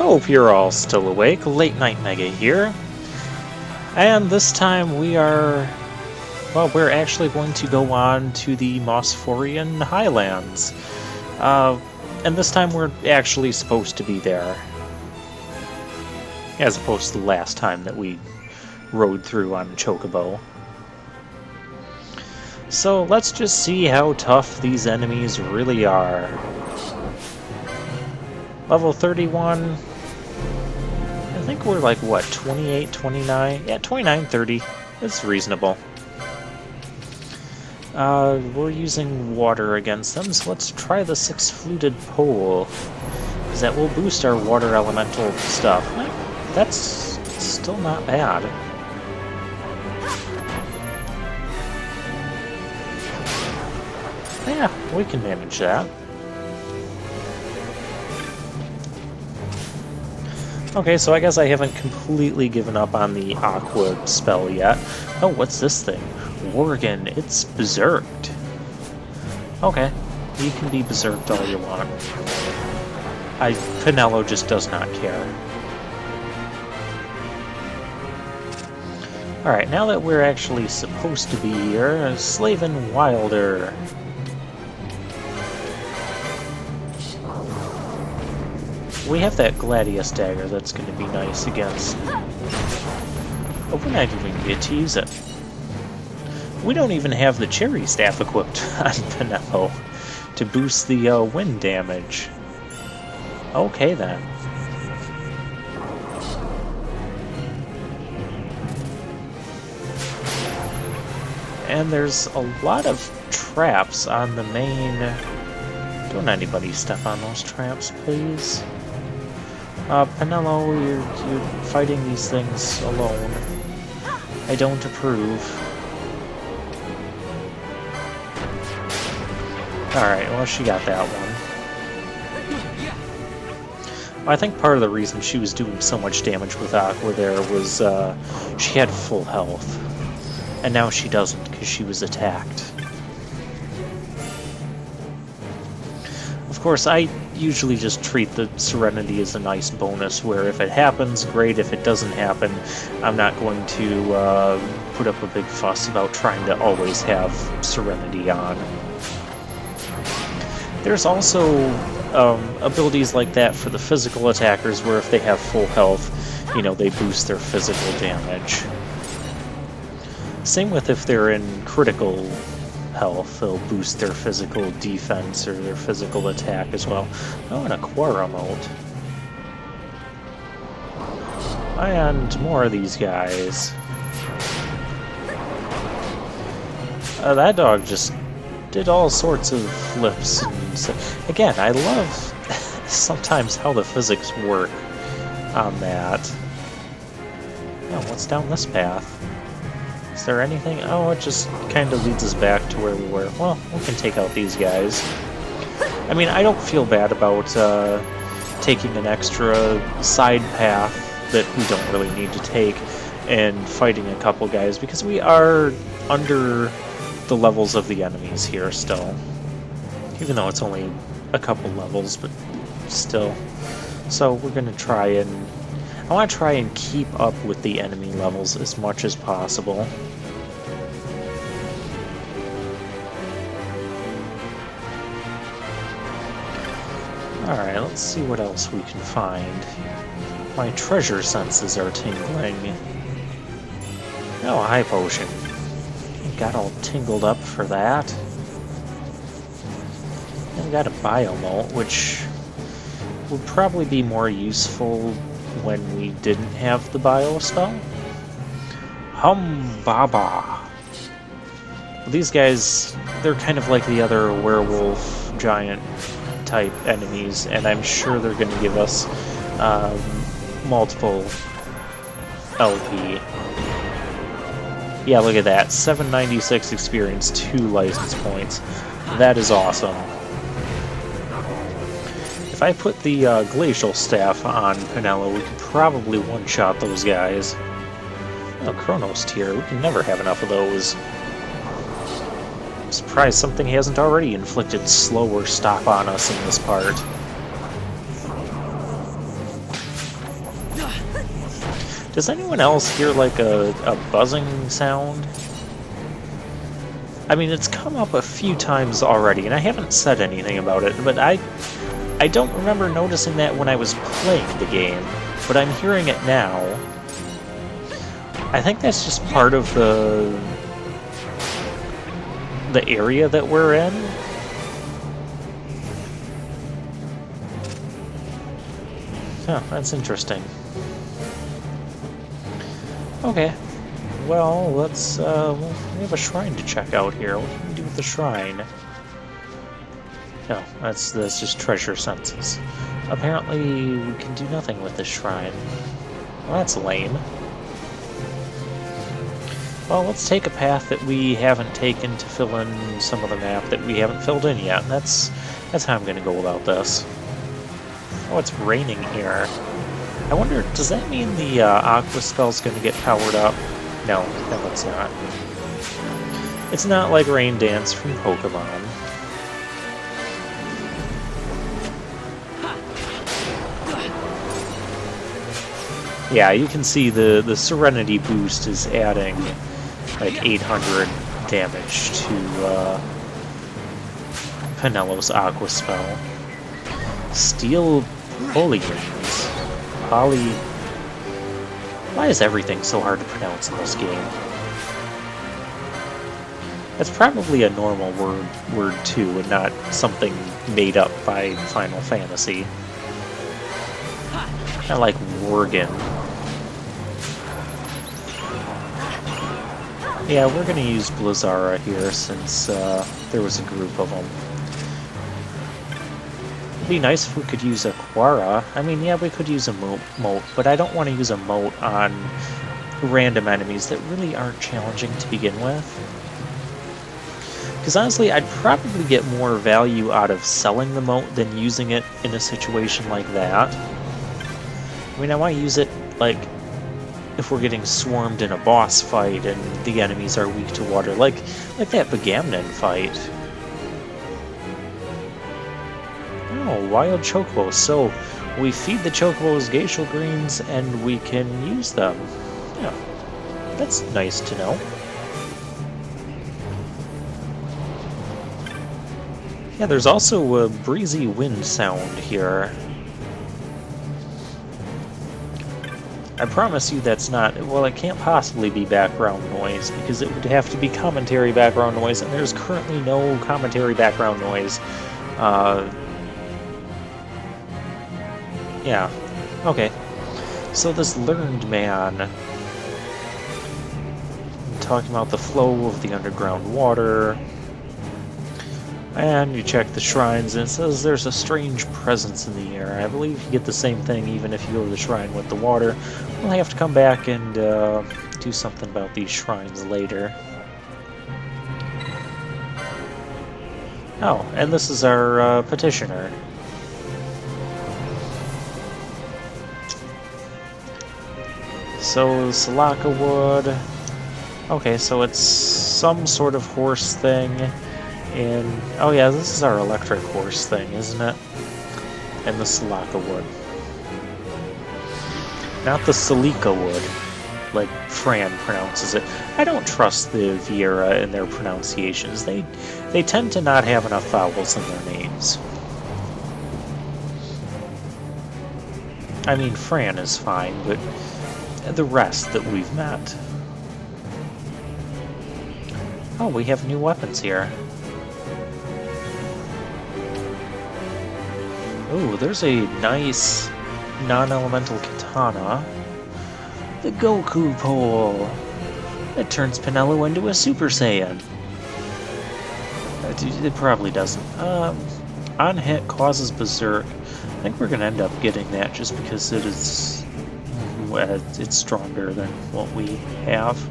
Hope you're all still awake. Late Night Mega here. And this time we're actually going to go on to the Mosphorian Highlands. And this time we're actually supposed to be there. As opposed to the last time that we rode through on Chocobo. So let's just see how tough these enemies really are. Level 31. I think we're like, what, 28, 29? Yeah, 29, 30. It's reasonable. We're using water against them, so let's try the six-fluted pole. Because that will boost our water elemental stuff. That's still not bad. Yeah, we can manage that. Okay, so I guess I haven't completely given up on the Aqua spell yet. Oh, what's this thing? Worgen, it's berserked. Okay, you can be berserked all you want. Penelo just does not care. Alright, now that we're actually supposed to be here, Slaven Wilder. We have that Gladius dagger that's going to be nice against. Oh, we're not even going to get to use it. We don't even have the cherry staff equipped on Penelo to boost the wind damage. Okay then. And there's a lot of traps on the main. Don't anybody step on those traps, please. Penelo, you're fighting these things alone. I don't approve. Alright, well, she got that one. I think part of the reason she was doing so much damage with Aqua there was she had full health. And now she doesn't because she was attacked. Of course, I usually just treat the Serenity as a nice bonus, where if it happens, great. If it doesn't happen, I'm not going to put up a big fuss about trying to always have Serenity on. There's also abilities like that for the physical attackers, where if they have full health, you know, they boost their physical damage. Same with if they're in critical health, they'll boost their physical defense or their physical attack as well. Oh, and a Quora mote. And more of these guys. That dog just did all sorts of flips. And so, again, I love sometimes how the physics work on that. Oh, what's down this path? Is there anything? Oh, it just kind of leads us back to where we were. Well, we can take out these guys. I mean, I don't feel bad about taking an extra side path that we don't really need to take and fighting a couple guys, because we are under the levels of the enemies here still. Even though it's only a couple levels, but still. So we're going to try and... I want to try and keep up with the enemy levels as much as possible. Alright, let's see what else we can find. My treasure senses are tingling. Oh, a high potion. Got all tingled up for that. And we got a biomote, which would probably be more useful when we didn't have the bio spell. Humbaba. These guys, they're kind of like the other werewolf giant type enemies, and I'm sure they're going to give us multiple LP. Yeah, look at that. 796 experience, 2 license points. That is awesome. If I put the glacial staff on Penelo, we could probably one-shot those guys. Oh, Chronos tier. We can never have enough of those. I'm surprised something hasn't already inflicted slower stop on us in this part. Does anyone else hear like a buzzing sound? I mean, it's come up a few times already, and I haven't said anything about it, but I don't remember noticing that when I was playing the game, but I'm hearing it now. I think that's just part of the area that we're in. Huh, that's interesting. Okay. Well, let's, we have a shrine to check out here. What can we do with the shrine? No, that's just treasure senses. Apparently, we can do nothing with this shrine. Well, that's lame. Well, let's take a path that we haven't taken to fill in some of the map that we haven't filled in yet. And that's how I'm going to go about this. Oh, it's raining here. I wonder, does that mean the Aqua spell's going to get powered up? No, it's not. It's not like Rain Dance from Pokemon. Yeah, you can see the Serenity boost is adding like 800 damage to Penelo's Aqua spell. Steel Polygons. Why is everything so hard to pronounce in this game? It's probably a normal word too, and not something made up by Final Fantasy. I like Worgen. Yeah, we're gonna use Blizzara here since there was a group of them. It'd be nice if we could use a Quara. I mean, yeah, we could use a moat, but I don't want to use a moat on random enemies that really aren't challenging to begin with. Because honestly, I'd probably get more value out of selling the moat than using it in a situation like that. I mean, I want to use it, like, if we're getting swarmed in a boss fight and the enemies are weak to water, like that Begamnon fight. Oh, wild chocobos. So we feed the chocobos glacial greens and we can use them. Yeah, that's nice to know. Yeah, there's also a breezy wind sound here. I promise you that's not... Well, it can't possibly be background noise, because it would have to be commentary background noise, and there's currently no commentary background noise. Yeah. Okay. So this learned man... talking about the flow of the underground water... And you check the shrines, and it says there's a strange presence in the air. I believe you get the same thing even if you go to the shrine with the water. We'll have to come back and do something about these shrines later. Oh, and this is our petitioner. So, Salaka wood. Okay, so it's some sort of horse thing. And, oh yeah, this is our electric horse thing, isn't it? And the Salaka wood. Not the Salika wood, like Fran pronounces it. I don't trust the Viera in their pronunciations. They tend to not have enough vowels in their names. I mean, Fran is fine, but the rest that we've met. Oh, we have new weapons here. Ooh, there's a nice non-elemental katana. The Goku pole! It turns Penelo into a Super Saiyan. It probably doesn't. On hit causes Berserk. I think we're going to end up getting that just because it is... it's stronger than what we have.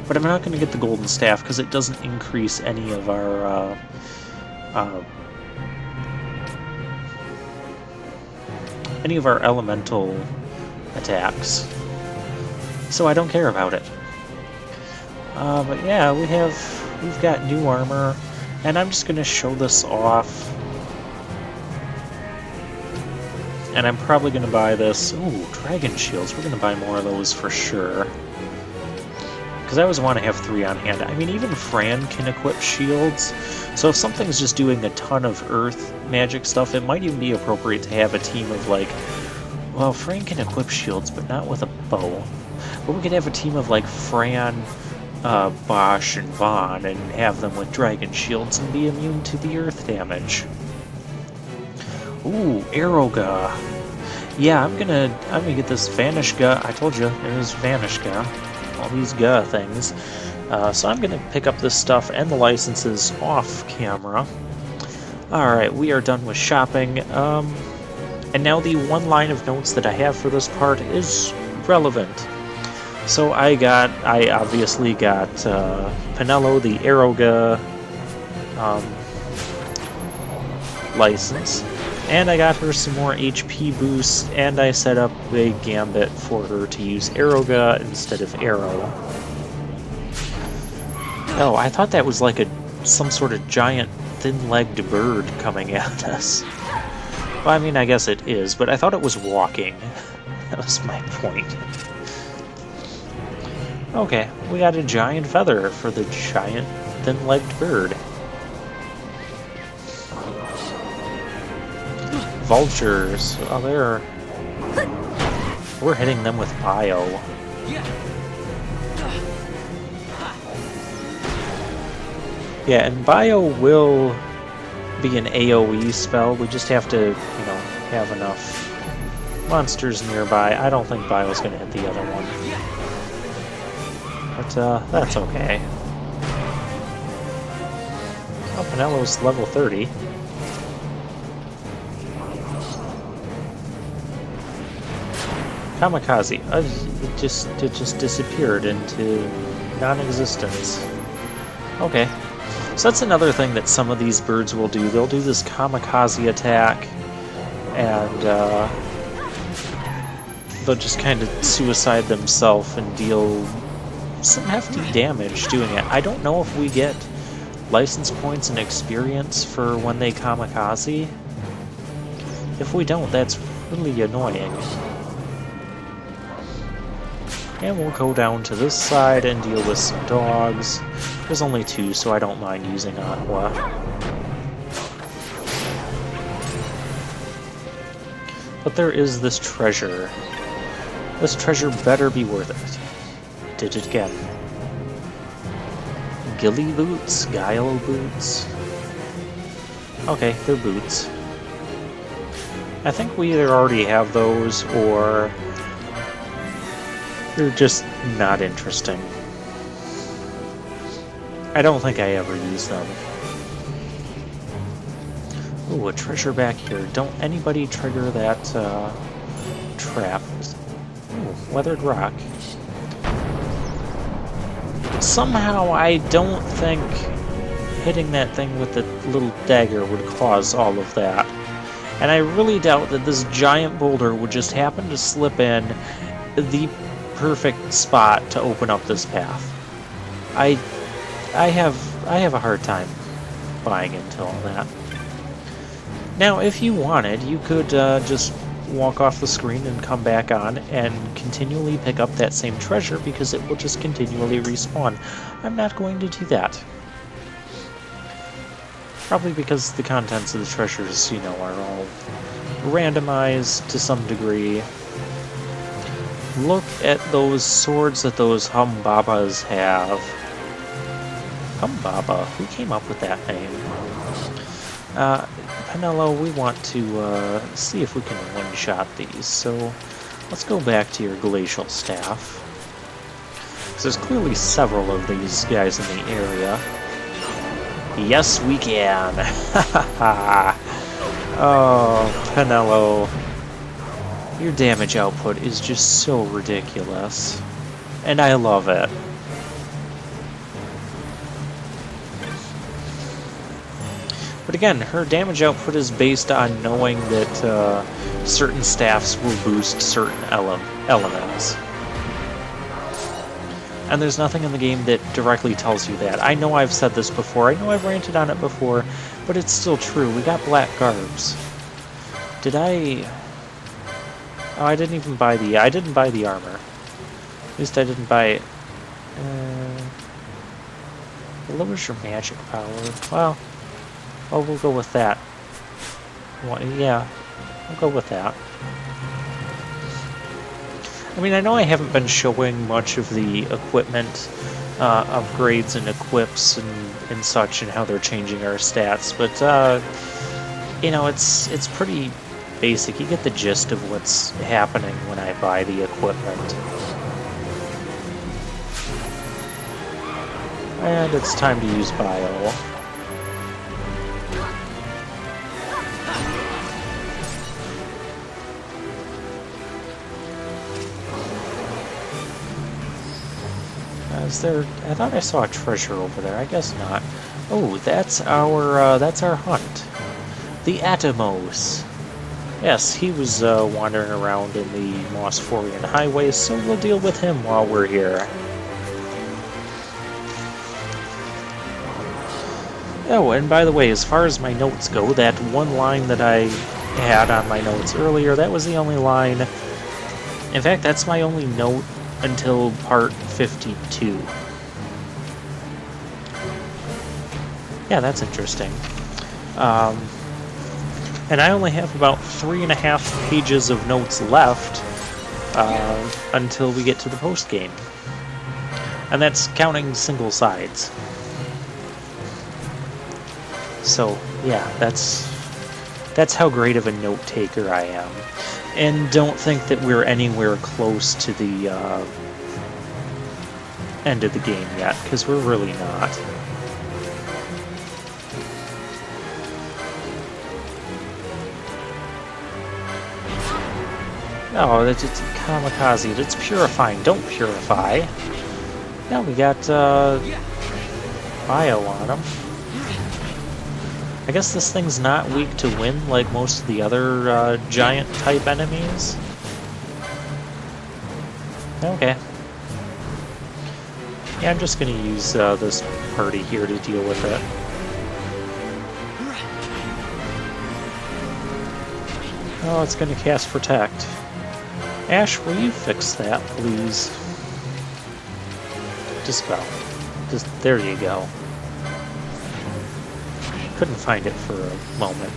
But I'm not going to get the Golden Staff because it doesn't increase any of our... elemental attacks, so I don't care about it. But yeah, we've got new armor, and I'm just gonna show this off. And I'm probably going to buy this. Ooh, dragon shields. We're going to buy more of those for sure. Because I always want to have 3 on hand. I mean, even Fran can equip shields. So if something's just doing a ton of earth magic stuff, it might even be appropriate to have a team of, like... Well, Fran can equip shields, but not with a bow. But we could have a team of, like, Fran, Bosch, and Vaughn, and have them with dragon shields and be immune to the earth damage. Ooh, Aeroga. Yeah, I'm gonna get this Vanish Ga. I told you, it was Vanish Ga. All these Ga things. So I'm gonna pick up this stuff and the licenses off camera. Alright, we are done with shopping. And now the one line of notes that I have for this part is relevant. So I obviously got Penelo, the Aeroga license. And I got her some more HP boosts, and I set up a gambit for her to use Aeroga instead of Arrow. Oh, I thought that was like some sort of giant thin-legged bird coming at us. Well, I mean, I guess it is, but I thought it was walking. That was my point. Okay, we got a giant feather for the giant thin-legged bird. Vultures. Oh, we're hitting them with bio. Yeah, and bio will be an AoE spell. We just have to, have enough monsters nearby. I don't think bio's gonna hit the other one. But, that's okay. Oh, Penelo's level 30. Kamikaze. It just disappeared into non-existence. Okay. So that's another thing that some of these birds will do. They'll do this kamikaze attack, and they'll just kind of suicide themselves and deal some hefty damage doing it. I don't know if we get license points and experience for when they kamikaze. If we don't, that's really annoying. And we'll go down to this side and deal with some dogs. There's only 2, so I don't mind using Aqua. But there is this treasure. This treasure better be worth it. Did it again. Ghillie boots? Guile boots? Okay, they're boots. I think we either already have those, or they're just not interesting. I don't think I ever use them. Ooh, a treasure back here. Don't anybody trigger that trap. Ooh, weathered rock. Somehow I don't think hitting that thing with the little dagger would cause all of that. And I really doubt that this giant boulder would just happen to slip in the perfect spot to open up this path. I have a hard time buying into all that. Now, if you wanted, you could just walk off the screen and come back on and continually pick up that same treasure, because it will just continually respawn. I'm not going to do that. Probably because the contents of the treasures, are all randomized to some degree. Look at those swords that those Humbabas have. Humbaba? Who came up with that name? Penelo, we want to see if we can one-shot these, so let's go back to your glacial staff. Because there's clearly several of these guys in the area. Yes, we can! Oh, Penelo. Your damage output is just so ridiculous. And I love it. But again, her damage output is based on knowing that certain staffs will boost certain elements. And there's nothing in the game that directly tells you that. I know I've said this before, I know I've ranted on it before, but it's still true. We got black garbs. Did I Oh, I didn't even buy the... I didn't buy the armor. At least I didn't buy it. It lowers your magic power. Well, we'll go with that. Well, yeah, we'll go with that. I mean, I know I haven't been showing much of the equipment upgrades and equips and such, and how they're changing our stats, but you know, it's pretty basic. You get the gist of what's happening when I buy the equipment. And it's time to use bio. Is there... I thought I saw a treasure over there. I guess not. Oh, that's our hunt. The Atomos. Yes, he was wandering around in the Mosphorian highways, so we'll deal with him while we're here. Oh, and by the way, as far as my notes go, that one line that I had on my notes earlier, that was the only line... In fact, that's my only note until part 52. Yeah, that's interesting. And I only have about 3.5 pages of notes left until we get to the post-game. And that's counting single sides. So, yeah, that's how great of a note-taker I am. And don't think that we're anywhere close to the end of the game yet, because we're really not. No, it's kamikaze. It's purifying. Don't purify. Now we got bio on him. I guess this thing's not weak to wind like most of the other giant-type enemies. Okay. Yeah, I'm just gonna use this party here to deal with it. Oh, it's gonna cast Protect. Ash, will you fix that, please? Dispel. Just, there you go. Couldn't find it for a moment.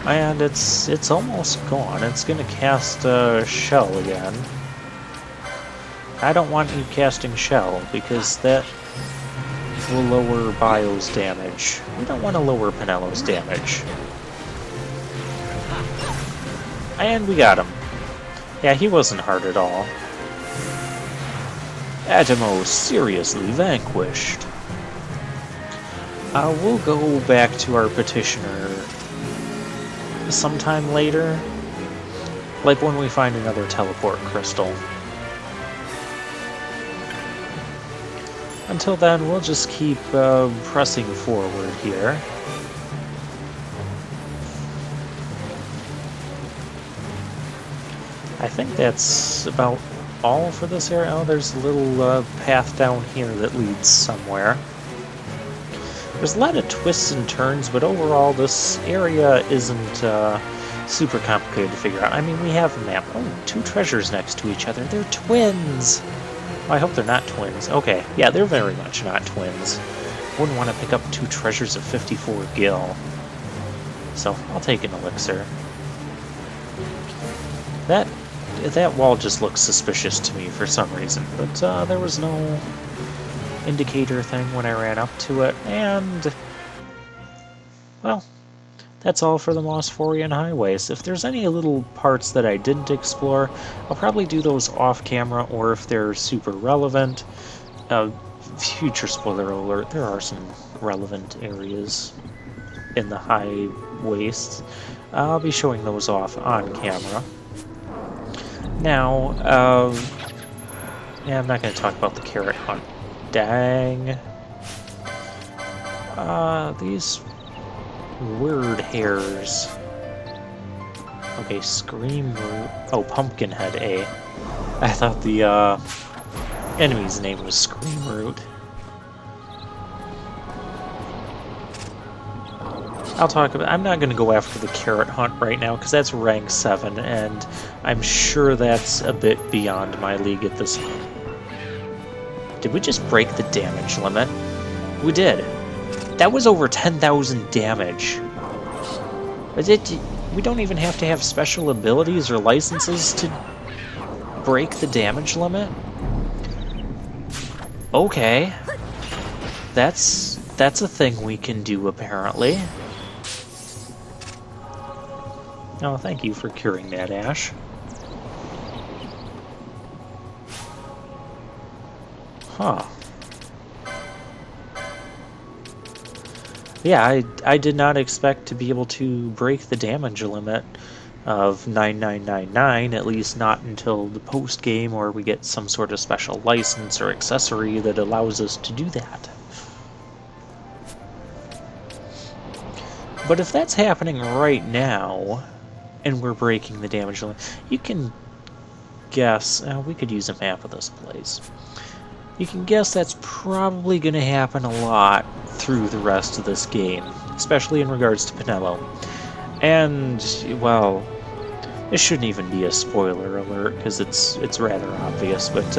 And it's almost gone. It's gonna cast Shell again. I don't want you casting Shell, because that will lower Bio's damage. We don't want to lower Penelo's damage. And we got him. Yeah, he wasn't hard at all. Atomos seriously vanquished. We'll go back to our petitioner sometime later. Like when we find another teleport crystal. Until then, we'll just keep pressing forward here. I think that's about all for this area. Oh, there's a little path down here that leads somewhere. There's a lot of twists and turns, but overall this area isn't super complicated to figure out. I mean, we have a map. Oh, 2 treasures next to each other. They're twins! Oh, I hope they're not twins. Okay, yeah, they're very much not twins. Wouldn't want to pick up 2 treasures of 54 gil. So, I'll take an elixir. That wall just looks suspicious to me for some reason, but there was no indicator thing when I ran up to it, and well, that's all for the Mosphorian highways. If there's any little parts that I didn't explore, I'll probably do those off camera, or if they're super relevant, future spoiler alert, there are some relevant areas in the high wastes. I'll be showing those off on camera. Now, yeah, I'm not going to talk about the carrot hunt. Dang. These weird hairs. Okay, Scream Root. Oh, Pumpkinhead A. I thought the enemy's name was Scream Root. I'll talk about... I'm not going to go after the carrot hunt right now, because that's rank 7, and I'm sure that's a bit beyond my league at this point. Did we just break the damage limit? We did. That was over 10,000 damage. We don't even have to have special abilities or licenses to break the damage limit? Okay. That's a thing we can do, apparently. Oh, thank you for curing that, Ash. Huh. Yeah, I did not expect to be able to break the damage limit of 9999, at least not until the post-game, or we get some sort of special license or accessory that allows us to do that. But if that's happening right now, and we're breaking the damage limit, you can guess... we could use a map of this place. You can guess that's probably going to happen a lot through the rest of this game, especially in regards to Penelo. And, well, this shouldn't even be a spoiler alert, because it's rather obvious, but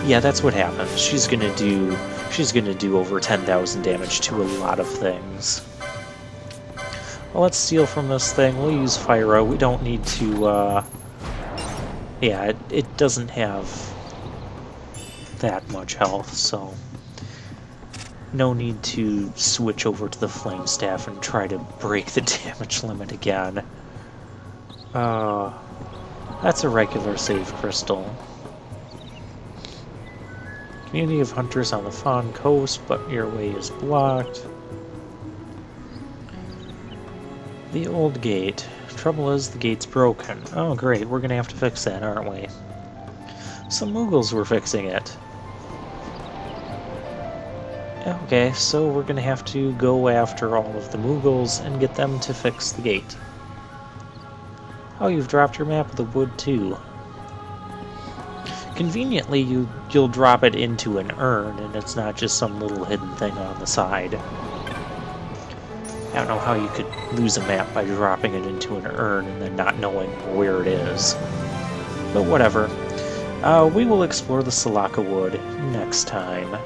yeah, that's what happens. She's gonna do over 10,000 damage to a lot of things. Well, let's steal from this thing. We'll use Fyro. We don't need to, yeah, it doesn't have that much health, so no need to switch over to the Flame Staff and try to break the damage limit again. That's a regular save crystal. Community of Hunters on the Fawn Coast, but your way is blocked. The old gate. Trouble is, the gate's broken. Oh great, we're gonna have to fix that, aren't we? Some Moogles were fixing it. Okay, so we're gonna have to go after all of the Moogles and get them to fix the gate. Oh, you've dropped your map of the wood too. Conveniently, you'll drop it into an urn, and it's not just some little hidden thing on the side. I don't know how you could lose a map by dropping it into an urn and then not knowing where it is. But whatever. We will explore the Salaka Wood next time.